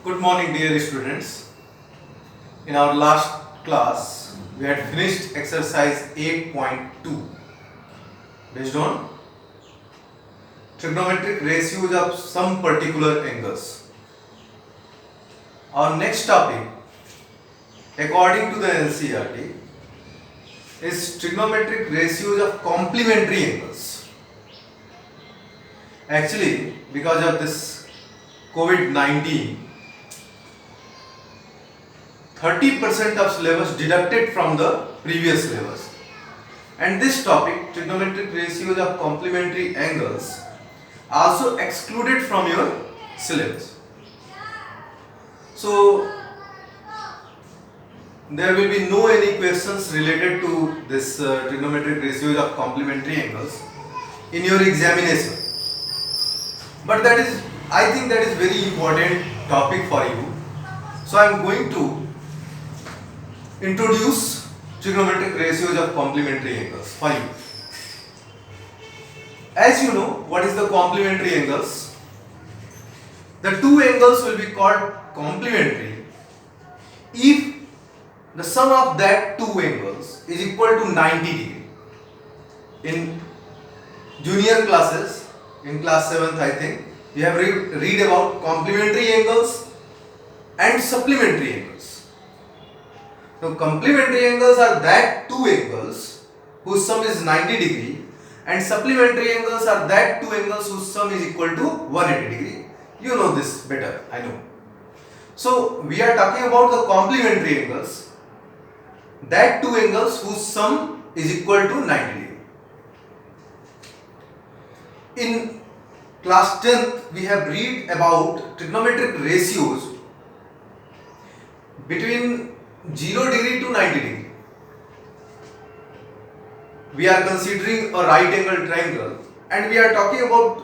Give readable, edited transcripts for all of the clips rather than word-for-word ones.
Good morning, dear students. In our last class, we had finished exercise 8.2 based on trigonometric ratios of some particular angles. Our next topic, according to the NCERT, is trigonometric ratios of complementary angles. Actually, because of this COVID-19, 30% of syllabus deducted from the previous syllabus, and this topic, trigonometric ratios of complementary angles, also excluded from your syllabus. So there will be no any questions related to this trigonometric ratios of complementary angles in your examination, but that is, I think that is very important topic for you. So I am going to introduce trigonometric ratios of complementary angles for you. As you know, what is the complementary angles? The two angles will be called complementary if the sum of that two angles is equal to 90 degree. In junior classes, in class 7th I think, you have read about complementary angles and supplementary angles. So complementary angles are that two angles whose sum is 90 degree, and supplementary angles are that two angles whose sum is equal to 180 degree. You know this better, I know. So we are talking about the complementary angles, that two angles whose sum is equal to 90 degree. In class 10th we have read about trigonometric ratios between 0 degree to 90 degree. We are considering a right angle triangle and we are talking about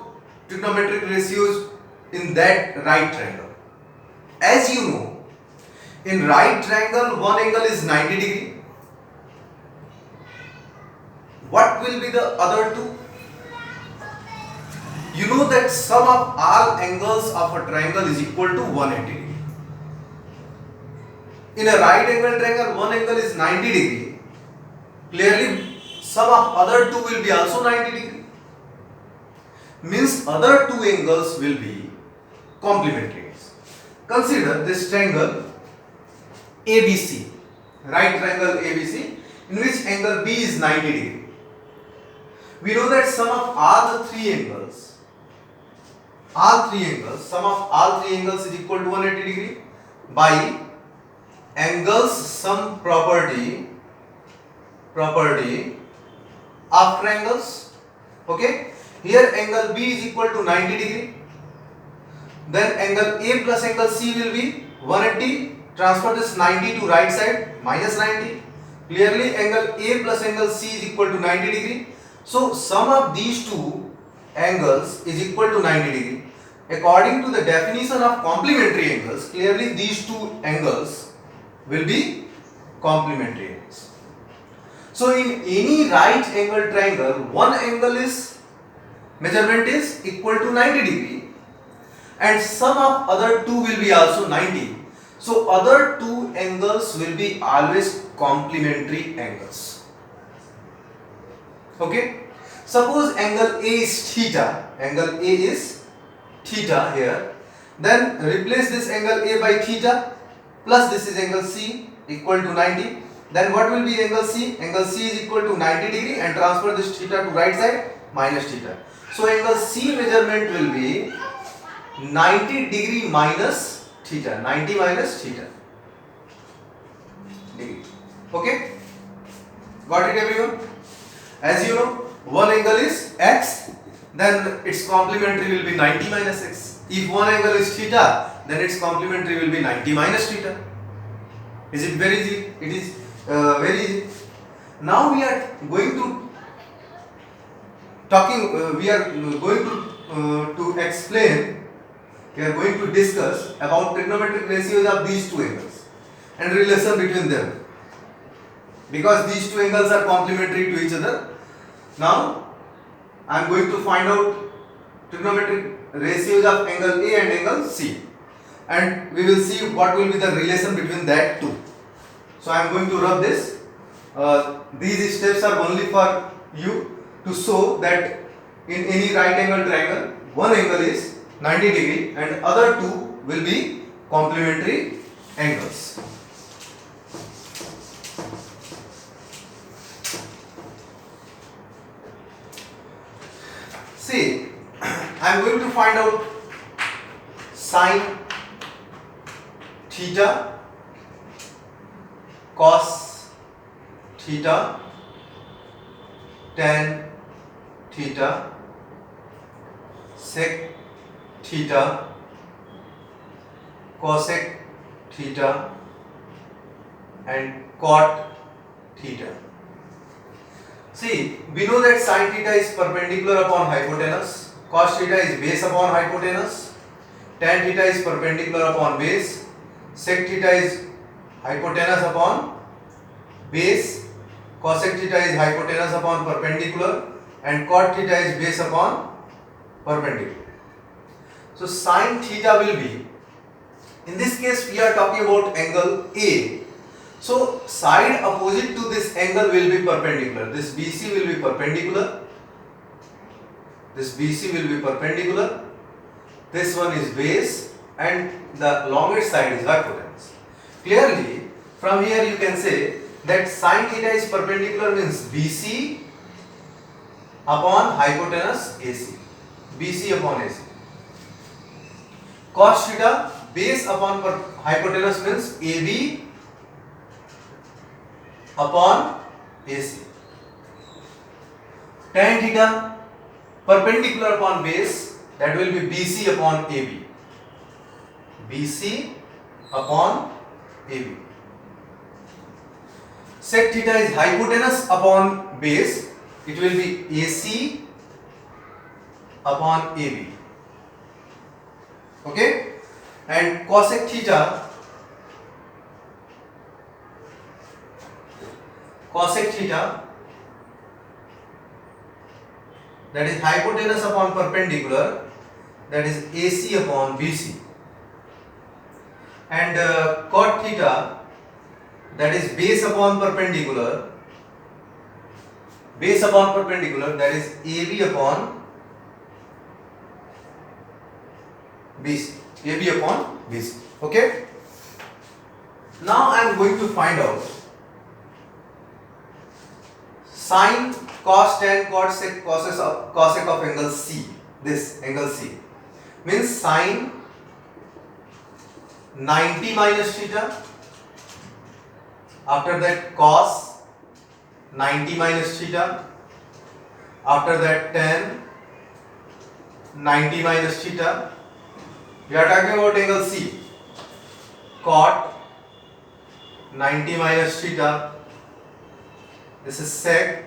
trigonometric ratios in that right triangle. As you know, in right triangle one angle is 90 degree. What will be the other two? You know that sum of all angles of a triangle is equal to 180 degree. In a right angle triangle, one angle is 90 degree. Clearly, sum of other two will be also 90 degree. Means other two angles will be complementary. Consider this triangle ABC, right triangle ABC, in which angle B is 90 degree. We know that sum of all the three angles, sum of all three angles is equal to 180 degree by angles sum property of triangles. Okay, here angle B is equal to 90 degree, then angle A plus angle C will be 180. Transfer this 90 to right side, minus 90. Clearly angle A plus angle C is equal to 90 degree. So sum of these two angles is equal to 90 degree. According to the definition of complementary angles, clearly these two angles will be complementary angles. So in any right angle triangle, one angle is measurement is equal to 90 degree and sum of other two will be also 90. So other two angles will be always complementary angles. Okay, suppose angle A is theta, angle A is theta here, then replace this angle A by theta plus this is angle C equal to 90. Then what will be angle C? Angle C is equal to 90 degree and transfer this theta to right side, minus theta. So angle C measurement will be 90 degree minus theta, 90 minus theta degree. Okay, got it everyone? As you know, one angle is x, then its complementary will be 90 minus x. If one angle is theta, then its complementary will be 90 minus theta. Is it very easy? It is very easy. Now we are going to explain, we are going to discuss about trigonometric ratios of these two angles and relation between them, because these two angles are complementary to each other. Now I am going to find out trigonometric ratios of angle A and angle C. and we will see what will be the relation between that two. So I am going to rub this. These steps are only for you to show that in any right angle triangle, one angle is 90 degree and other two will be complementary angles. See, I am going to find out sin theta, cos theta, tan theta, sec theta, cosec theta and cot theta. See, we know that sin theta is perpendicular upon hypotenuse, cos theta is base upon hypotenuse, tan theta is perpendicular upon base, sec theta is hypotenuse upon base, cosec theta is hypotenuse upon perpendicular and cot theta is base upon perpendicular. So sin theta will be, in this case we are talking about angle A. So side opposite to this angle will be perpendicular. This BC will be perpendicular. This BC will be perpendicular. This one is base and the longest side is hypotenuse. Clearly from here you can say that sin theta is perpendicular means BC upon hypotenuse AC. BC upon AC. Cos theta base upon hypotenuse means AB upon AC. Tan theta perpendicular upon base, that will be BC upon AB. BC upon AB. Sec theta is hypotenuse upon base, it will be AC upon AB. Okay, and cosec theta, that is hypotenuse upon perpendicular, that is AC upon BC, and cot theta, that is base upon perpendicular, that is AB upon BC, AB upon BC. Okay, now I am going to find out sin, cos, tan, cot, sec, cosec of angle C. This angle C means sin 90 minus theta, after that cos 90 minus theta, after that tan 90 minus theta. We are talking about angle C. Cot 90 minus theta, this is sec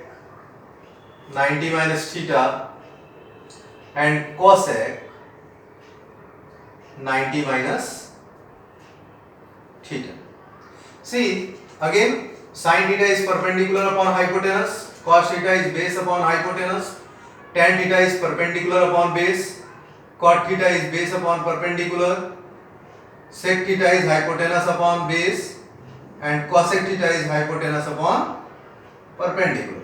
90 minus theta, and cosec 90 minus theta. See, again sin theta is perpendicular upon hypotenuse, cos theta is base upon hypotenuse, tan theta is perpendicular upon base, cot theta is base upon perpendicular, sec theta is hypotenuse upon base, and cosec theta is hypotenuse upon perpendicular.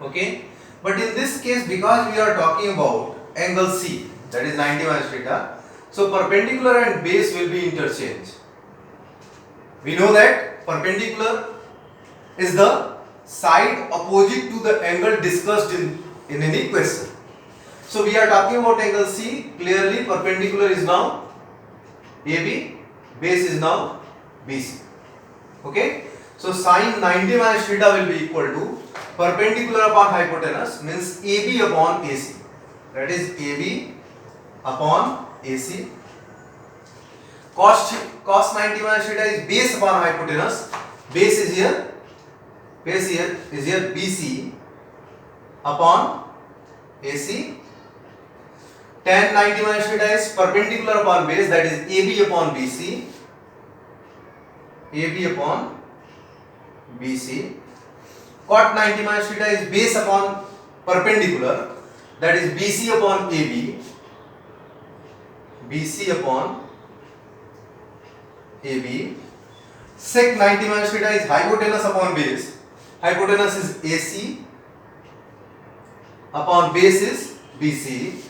Okay, but in this case, because we are talking about angle C, that is 90 minus theta, so perpendicular and base will be interchanged. We know that perpendicular is the side opposite to the angle discussed in any question. So we are talking about angle C. Clearly perpendicular is now AB, base is now BC. Okay, so sin 90 minus theta will be equal to perpendicular upon hypotenuse means AB upon AC, that is AB upon AC. Cos 90 minus theta is base upon hypotenuse, base is here BC upon AC. Tan 90 minus theta is perpendicular upon base, that is AB upon BC, AB upon BC. Cot 90 minus theta is base upon perpendicular, that is BC upon AB, BC upon AB. Sec 90 minus theta is hypotenuse upon base. Hypotenuse is AC upon base is BC.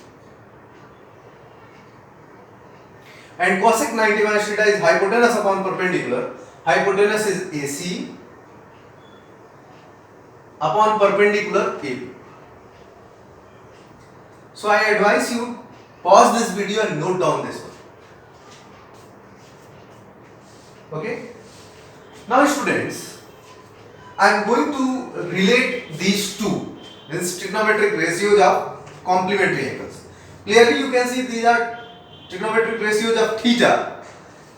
And cosec 90 minus theta is hypotenuse upon perpendicular. Hypotenuse is AC upon perpendicular AB. So I advise you pause this video and note down this one. Okay. Now students, I am going to relate these two, this trigonometric ratios of complementary angles. Clearly you can see these are trigonometric ratios of theta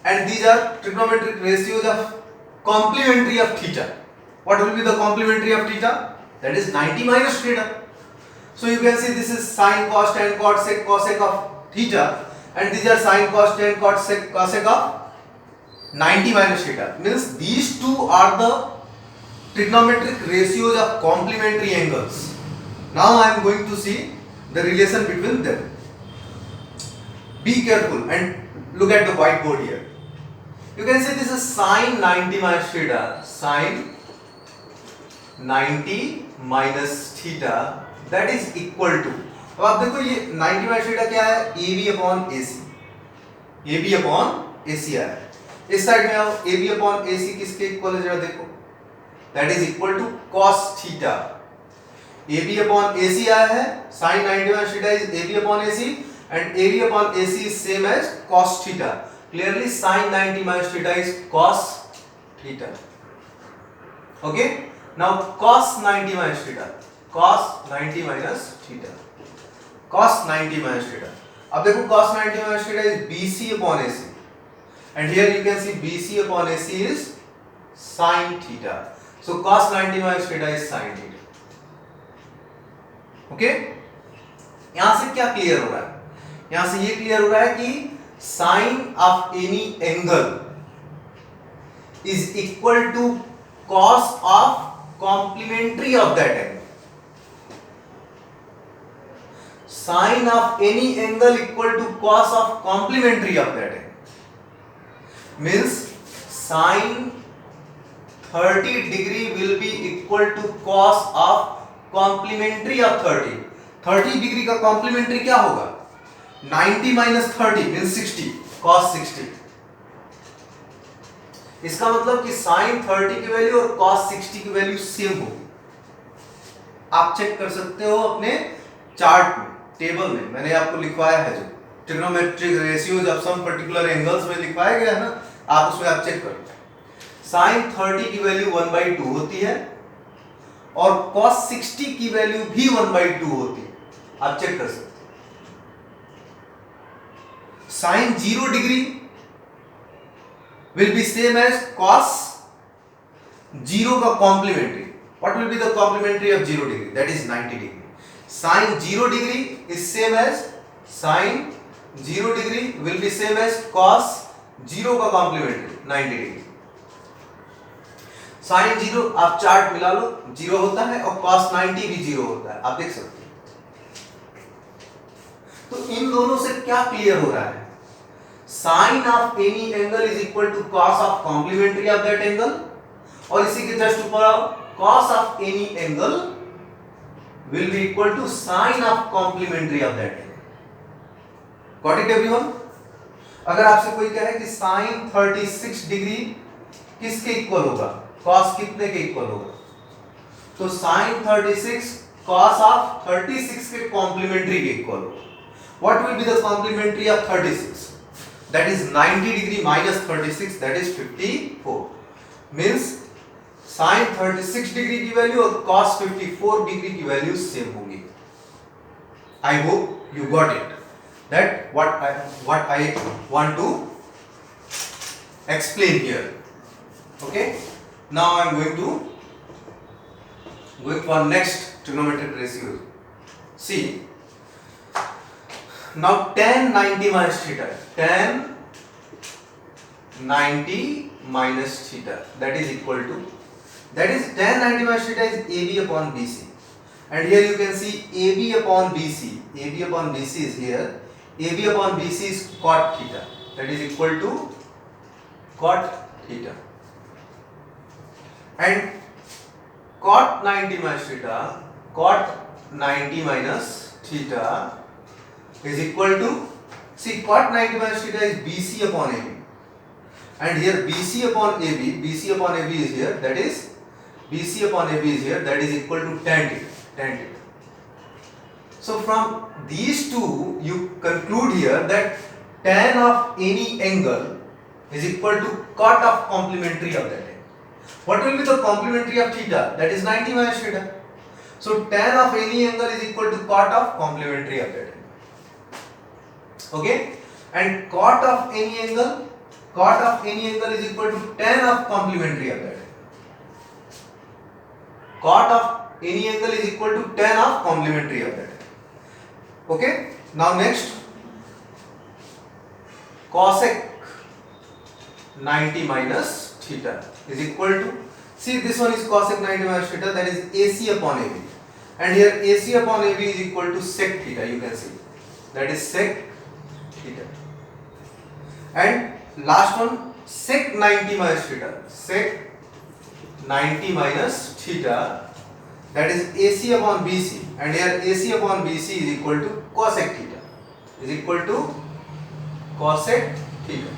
and these are trigonometric ratios of complementary of theta. What will be the complementary of theta? That is 90 minus theta. So you can see this is sine, cos, tan, cot, sec, cosec of theta, and these are sine, cos, tan, cot, sec, cosec of 90 minus theta. Means these two are the trigonometric ratios of complementary angles. Now I am going to see the relation between them. Be careful and look at the whiteboard here. You can see this is sine 90 minus theta. Sine 90 minus theta, that is equal to, अब आप देखो ये 90 minus theta क्या है, AB upon AC. AB upon AC आया है. इस side में आओ, AB अपॉन AC किसके इक्वल है जरा देखो, that is equal to cos theta. AB upon AC आया है, sin 90 minus theta is AB upon AC and AB upon AC is same as cos theta. Clearly sin 90 minus theta is cos theta. Okay. Now cos 90 minus theta. Cos 90 minus theta. Cos 90 minus theta. अब देखो cos 90 minus theta is BC upon AC. And here you can see BC upon AC is sin theta. So cos 90 minus theta is sin theta. Okay. यहां से क्या clear हो रहा है? यहां से ये क्लियर हो रहा है कि sine of any angle is equal to cos of complementary of that angle. Sine of any angle equal to cos of complementary of that angle means sine 30 degree will be equal to cos of complementary of 30 degree का complementary क्या होगा, 90 minus 30 means 60, cos 60. इसका मतलब कि sin 30 की value और cos 60 की value same होगी. आप चेक कर सकते हो अपने चार्ट में, टेबल में मैंने आपको लिखवाया है, जो trigonometric ratios of some particular angles में लिखवाया गया है ना, आप उसमें आप चेक करो. sin 30 की वैल्यू 1/2 होती है और cos 60 की वैल्यू भी 1/2 होती है. आप चेक कर सकते हो. Sin 0 degree will be same as cos 0 का complementary. What will be the complementary of 0 degree? That is 90 degree. Sin 0 degree is same as sin 0 degree will be same as cos 0 का complementary 90 degree. Sin 0 आप chart मिला लो, 0 होता है और cos 90 भी 0 होता है, आप देख सकते हो. तो इन दोनों से क्या क्लियर हो रहा है, sine of any angle is equal to cos of complementary of that angle, और इसी के जस्ट ऊपर cos of any angle will be equal to sine of complementary of that angle. Got it everyone? अगर आपसे कोई कहे कि sine 36 degree किसके इक्वल होगा, कॉस कितने के इक्वल होगा, तो साइन 36 कॉस ऑफ 36 के कॉम्प्लीमेंट्री के इक्वल होगा. What will be the complementary of 36? That is 90 degree minus 36, that is 54. Means sin 36 degree की वैल्यू और cos 54 डिग्री की वैल्यू सेम होगी. I hope you got it. That what I want to explain here. Okay. Now I am going for next trigonometric ratio. See. Now tan 90 minus theta, tan 90 minus theta, that is equal to, that is tan 90 minus theta is AB upon BC, and here you can see AB upon BC is here, AB upon BC is cot theta, that is equal to cot theta, and cot 90 minus theta, cot 90 minus theta is equal to, see, cot 90 minus theta is BC upon AB, and here BC upon AB is here, that is BC upon AB is here, that is equal to tan theta. So from these two you conclude here that tan of any angle is equal to cot of complementary of that angle. What will be the complementary of theta? That is 90 minus theta. So tan of any angle is equal to cot of complementary of that angle. Okay? And cot of any angle is equal to tan of complementary of that angle. Cot of any angle is equal to tan of complementary of that angle. Okay? Now next, cosec 90 minus theta is equal to, see, this one is cosec 90 minus theta, that is AC upon AB, and here AC upon AB is equal to sec theta, you can see, that is sec theta. And last one, sec 90 minus theta, sec 90 minus theta, that is AC upon BC, and here AC upon BC is equal to cosec theta, is equal to cosec theta.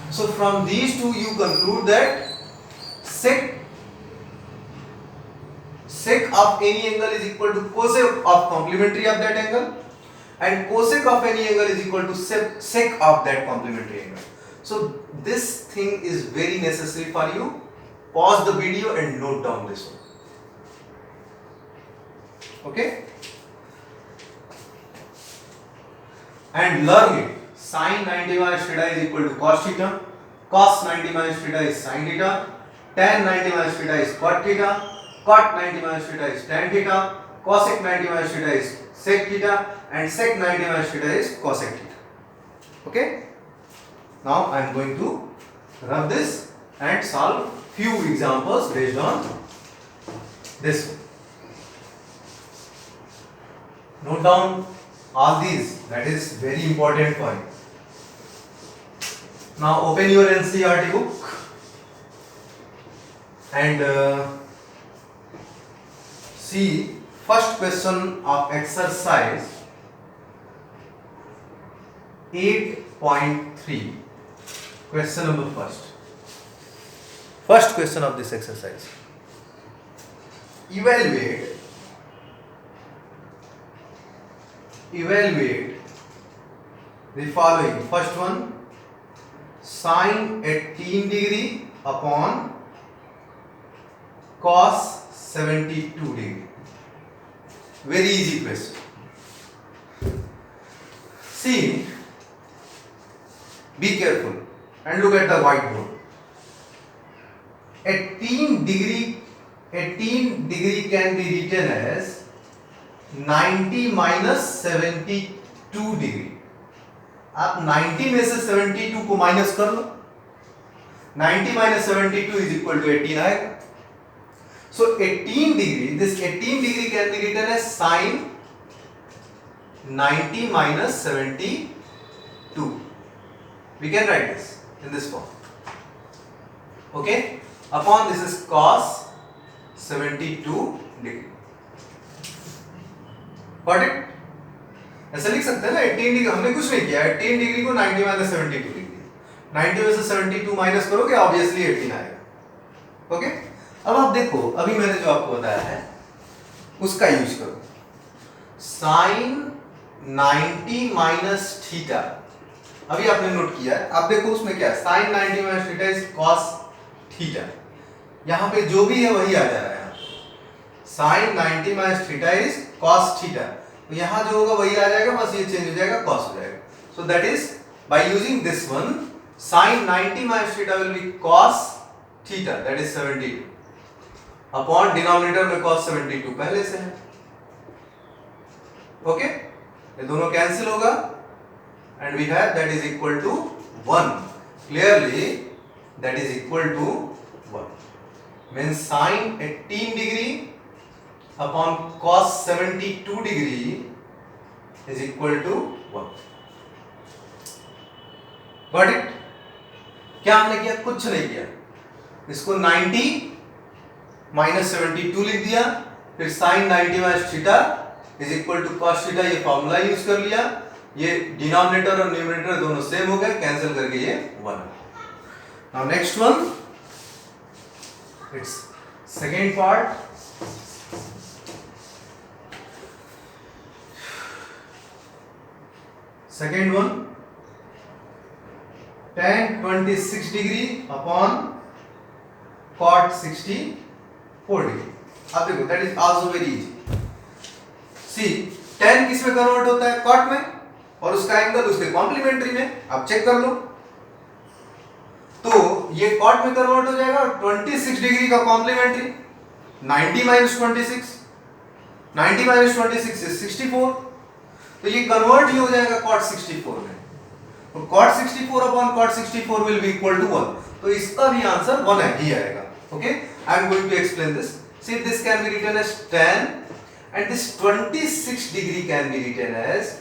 So from these two you conclude that sec of any angle is equal to cosec of complementary of that angle, and cosec of any angle is equal to sec of that complementary angle. So this thing is very necessary for you. Pause the video and note down this one. Okay? And learn it. Sin 90 minus theta is equal to cos theta, cos 90 minus theta is sin theta, tan 90 minus theta is cot theta, cot 90 minus theta is tan theta, cosec 90 minus theta is sec theta, and sec 90 minus theta is cosec theta. Okay? Now I am going to rub this and solve few examples based on this one. Note down all these, that is very important for you. Now open your NCERT book and see first question of exercise 8.3, question number first question of this exercise. Evaluate the following. First one, sin 18 degree upon cos 72 degree. Very easy question. See, be careful and look at the whiteboard. 18 degree can be written as 90 minus 72 degree. आप 90 में से 72 को minus कर लो, 90 minus 72 is equal to 18 आएगा. So 18 degree, this 18 degree can be written as sin 90 minus 72. We can write this in this form. Okay? Upon this is cos 72 degree. Got it? ऐसा लिख सकते हैं ना, 18 डिग्री हमने कुछ नहीं किया, 18 डिग्री को 90 माइनस 72 लिख दिया. 90 में से 72 माइनस करोगे ऑब्वियसली 18 आएगा. ओके? अब आप देखो, अभी मैंने जो आपको बताया है उसका यूज करो. साइन 90 माइनस थीटा, अभी आपने नोट किया है. आप देखो उसमें क्या है, sine 90 minus theta is cos theta. यहाँ पे जो भी है वही आ जा रहा है. Sine 90 minus theta is cos theta, तो यहाँ जो होगा वही आ जाएगा, बस ये चेंज हो जाएगा, कॉस हो जाएगा. So that is by using this one, sine 90 minus theta will be cos theta, that is 72 upon denominator में cos 72 पहले से है. ओके? ये दोनों कैंसिल होगा and we have that is equal to 1. Clearly that is equal to 1. Means sin 18 degree upon cos 72 degree is equal to 1. Got it? क्या हमने किया? कुछ नहीं किया, इसको 90 माइनस 72 लिख दिया, फिर sine 90 minus theta is equal to cos theta, ये फॉर्मूला यूज कर लिया, ये डिनोमिनेटर और न्यूमरेटर दोनों सेम हो गए, कैंसिल करके ये 1। Now next one, it's second part. Second one, tan 26 degree upon cot 64 degree. अब देखो that is also very easy. See tan किस में कन्वर्ट होता है? cot में, और उसका एंगल उसके कॉम्प्लीमेंट्री में। आप चेक कर लो, तो ये cot में कन्वर्ट हो जाएगा, और 26 डिग्री का कॉम्प्लीमेंट्री 90 माइनस 26, 90 माइनस 26 इज 64, तो ये कन्वर्ट ही हो जाएगा cot 64 में। तो cot 64 upon cot 64 will be equal to 1, तो इसका भी आंसर 1 ही आएगा। Okay, I am going to explain this. See this can be written as tan and this 26 degree can be written as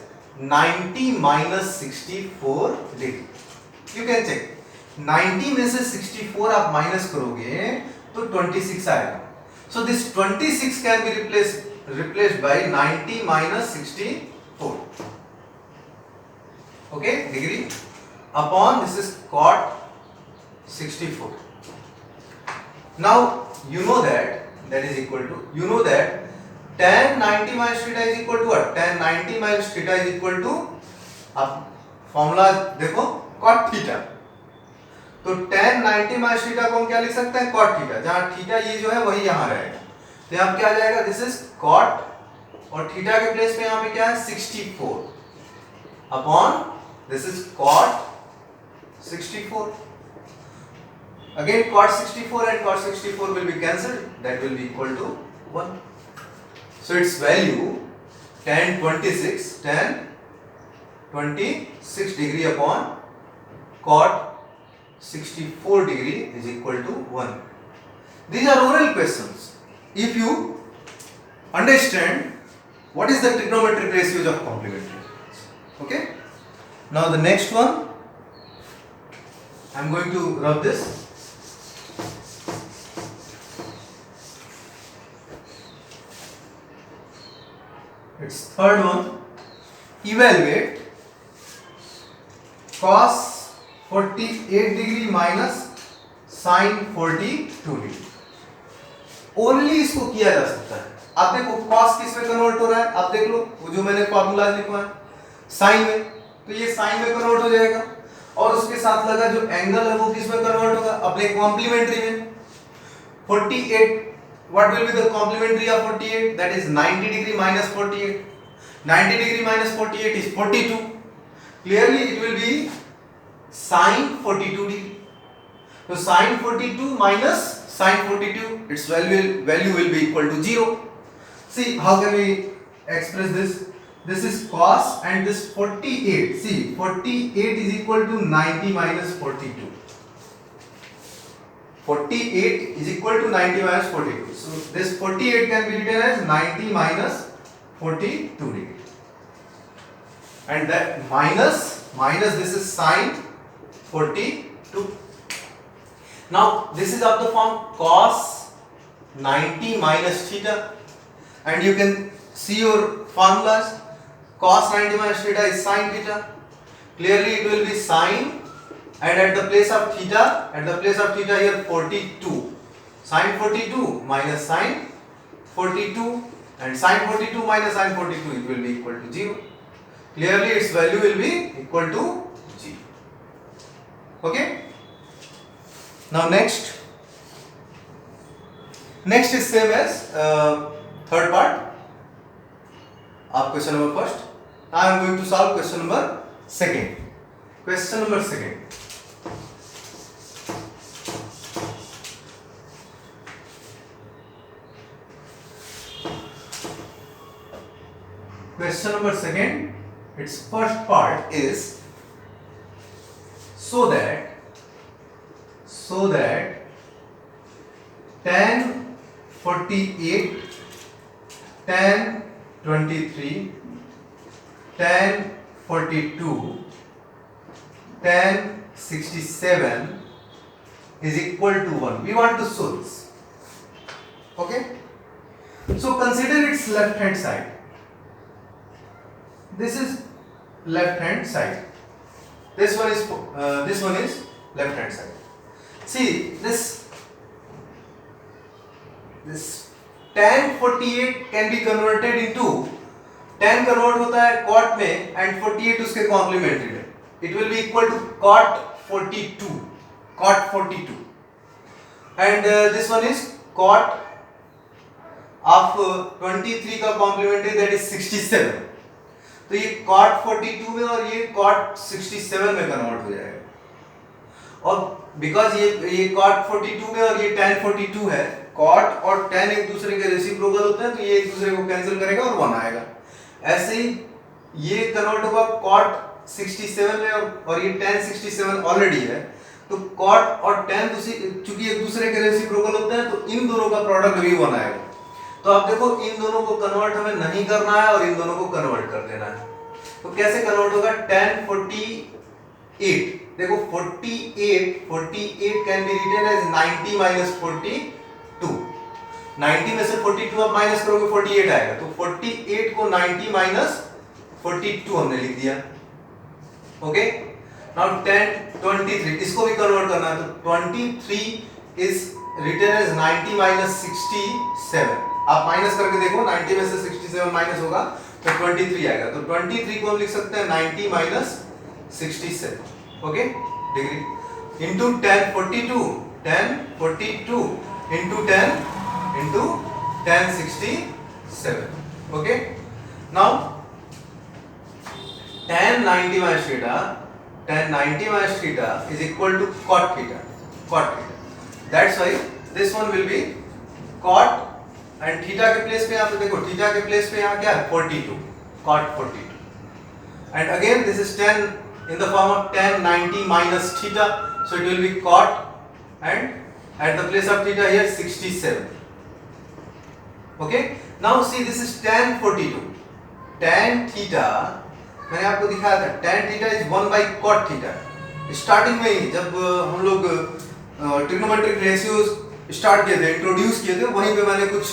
90 minus 64 degree. You can check, 90 में से 64 आप minus करोगे तो 26 आएगा। So this 26 can be replaced by 90 minus 64. Okay, degree upon this is cot 64. Now you know that is equal to, you know that tan 90 minus theta is equal to what? Tan 90 minus theta is equal to, अब formula देखो, cot theta। तो tan 90 minus theta को हम क्या लिख सकते हैं? cot theta, जहां थीटा ये जो है वही यहां रहेगा, तो यहां क्या आ जाएगा? दिस इज cot, और थीटा के प्लेस पे यहां पे क्या है? 64 upon this is cot 64. Again cot 64 and cot 64 will be cancelled, that will be equal to 1. So its value tan 26 degree upon cot 64 degree is equal to 1. These are oral questions. If you understand what is the trigonometric ratios of complementary. Okay. Now the next one, I am going to rub this. It's third one. Evaluate cos 48 degree minus sin 42 degree. Only इसको किया जा सकता है। आप देखो cos किस में convert हो रहा है, आप देख लो, वो जो मैंने फॉर्मूला लिखा है sin में, तो ये साइन में कन्वर्ट हो जाएगा, और उसके साथ लगा जो एंगल है वो किस में कन्वर्ट होगा? अपने कॉम्प्लीमेंट्री में। 48, what will be the complementary of 48? That is 90 degree minus 48, 90 degree minus 48 is 42, clearly it will be sin 42 degree. तो sin 42 minus sin 42, its value will be equal to 0. See how can we express this? This is cos and this 48. See 48 is equal to 90 minus 42. 48 is equal to 90 minus 42. So this 48 can be written as 90 minus 42 degree. And that minus this is sin 42. Now this is of the form cos 90 minus theta, and you can see your formulas. Cos 90 minus theta is sin theta. Clearly it will be sin, and at the place of theta here 42. Sin 42 minus sin 42, and sin 42 minus sin 42, it will be equal to 0. Clearly its value will be equal to 0. Okay. Now next is same as third part. Up question number first. Now I am going to solve question number second. Question number second. Question number second. Its first part is so that tan 48, tan 23, tan 42, tan 67 is equal to 1. We want to show this. Okay, so consider its left hand side. This is left hand side. This one is left hand side. See this tan 48 can be converted into, tan convert होता है cot में and 48 उसके complementary में. It will be equal to cot 42. Cot 42. And this one is cot of 23 का complementary, that is 67. तो ये cot 42 में और ये cot 67 में कन्वर्ट हो जाएगा. और बिकॉज ये cot 42 में और ये tan 42 है, cot और tan एक दूसरे के रेसिप्रोकल होते हैं, तो ये एक दूसरे को कैंसिल करेगा और 1 आएगा. ऐसे ही ये कन्वर्ट होगा cot 67 में और ये tan 67 ऑलरेडी है, तो cot और tan चूंकि एक दूसरे के रेसिप्रोकल होते हैं, तो इन दोनों का प्रोडक्ट भी 1 आएगा. तो आप देखो इन दोनों को कन्वर्ट हमें नहीं करना है और इन दोनों को कन्वर्ट कर देना है. तो कैसे कन्वर्ट होगा? tan 48, देखो 48 can be written as 90 minus 42. 90 में से 42 आप माइनस करोगे 48 आएगा, तो 48 को 90 माइनस 42 हमने लिख दिया. ओके, नाउ tan 23 इसको भी कन्वर्ट करना है, तो 23 इज रिटन एज 90 माइनस 67. आप माइनस करके देखो, 90 में से 67 माइनस होगा तो 23 आएगा. तो 23 को हम लिख सकते हैं 90 minus 67. Okay, degree into tan 42 into tan 67. Okay, now tan 90 minus theta is equal to cot theta. That's why this one will be cot, and theta के प्लेस पे यहाँ पे देखो, theta के प्लेस पे यहाँ क्या है? 42, cot 42. And again this is tan in the form of tan 90 minus theta, so it will be cot, and at the place of theta here 67. Okay, now see this is tan 42. Tan theta मैंने आपको दिखाया था, tan theta is 1 by cot theta. Starting में ही जब हम लोग trigonometric ratios start किए थे, इंट्रोड्यूस किए थे, वहीं पे मैंने कुछ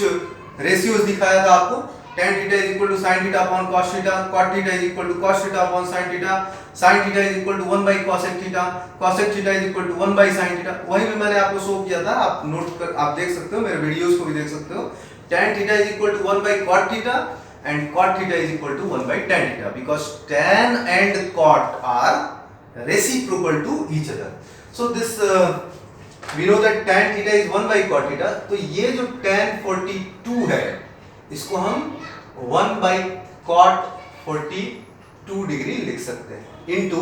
रेशियोज दिखाया था आपको. tan theta is equal to sin theta upon cos theta, cot theta is equal to cos theta upon sin theta, sin theta is equal to 1 by cosec theta, cosec theta is equal to 1 by sin theta. वहीं पे मैंने आपको show किया था, आप note कर आप देख सकते हो, मेरे वीडियोस को भी देख सकते हो. tan theta is equal to 1 by cot theta and cot theta is equal to 1 by tan theta, because tan and cot are reciprocal to each other. So this we know that tan theta is 1 by cot theta. तो ये जो tan 42 है, इसको हम 1 by cot 42 degree लिख सकते हैं, into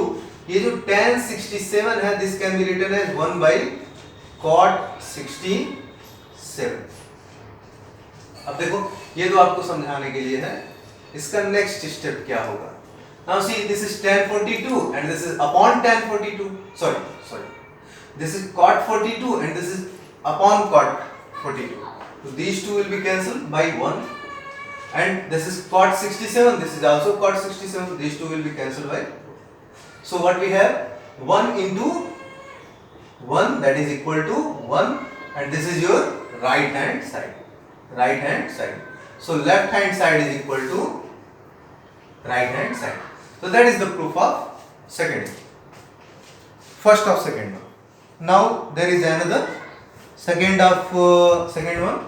ये जो tan 67 है, this can be written as 1 by cot 67. अब देखो, ये तो आपको समझाने के लिए है. इसका नेक्स्ट स्टेप क्या होगा? Now see, this is tan 42 and this is upon tan 42. Sorry. This is cot 42 and this is upon cot 42. So these two will be cancelled by 1. And this is cot 67. This is also cot 67. These two will be cancelled by. So what we have? 1 into 1, that is equal to 1, and this is your right hand side. So left hand side is equal to right hand side. So that is the proof of second. First of second one. Now there is another second one.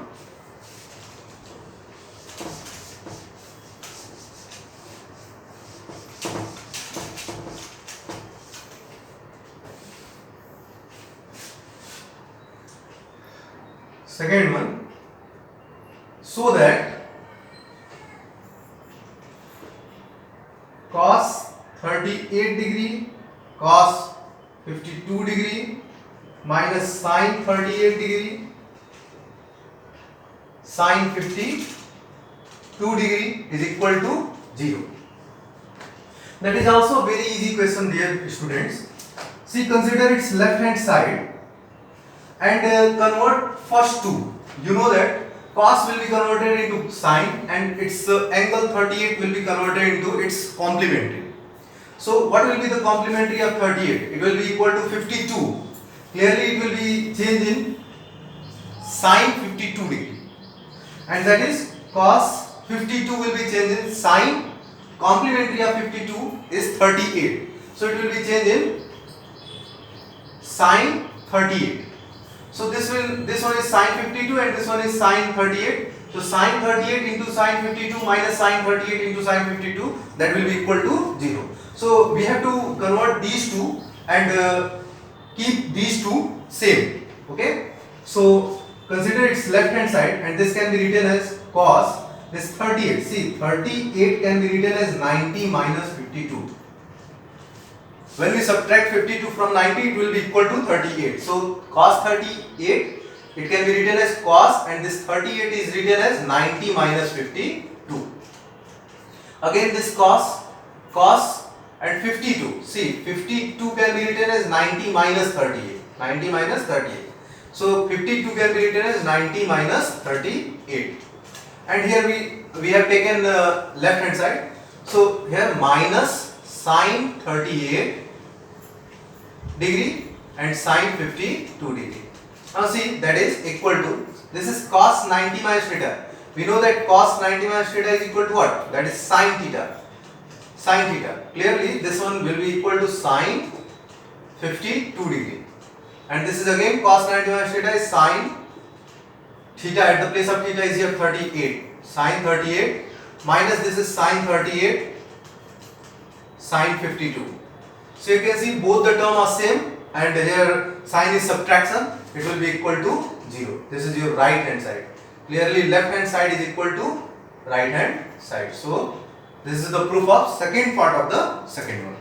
Second one, so that cos 38 degree, cos 52 degree minus sin 38 degree, sin 52 degree is equal to 0. That is also a very easy question, dear students. See, consider its left hand side and convert first two. You know that cos will be converted into sin and its angle 38 will be converted into its complementary. So what will be the complementary of 38? It will be equal to 52. Clearly it will be changed in sine 52 degree, and that is cos 52 will be changed in sine, complementary of 52 is 38. So it will be changed in sine 38. So this one is sine 52 and this one is sine 38. So sine 38 into sine 52 minus sine 38 into sine 52, that will be equal to 0. So we have to convert these two and keep these two same. Okay. So consider its left hand side, and this can be written as cos this 38. See, 38 can be written as 90 minus 52. When we subtract 52 from 90, it will be equal to 38. So cos 38, it can be written as cos, and this 38 is written as 90 minus 52. Again this cos and 52. See, 52 can be written as 90 minus 38. 90 minus 38. So 52 can be written as 90 minus 38. And here we have taken the left hand side. So here minus sine 38 degree and sine 52 degree. Now see, that is equal to, this is cos 90 minus theta. We know that cos 90 minus theta is equal to what? That is sine theta. Sine theta. Clearly this one will be equal to sine 52 degree. And this is again cos 90 minus theta is sine theta, at the place of theta is here 38. Sine 38 minus this is sine 38 sine 52. So you can see both the term are same, and here sine is subtraction, it will be equal to 0. This is your right hand side. Clearly left hand side is equal to right hand side. So this is the proof of second part of the second one.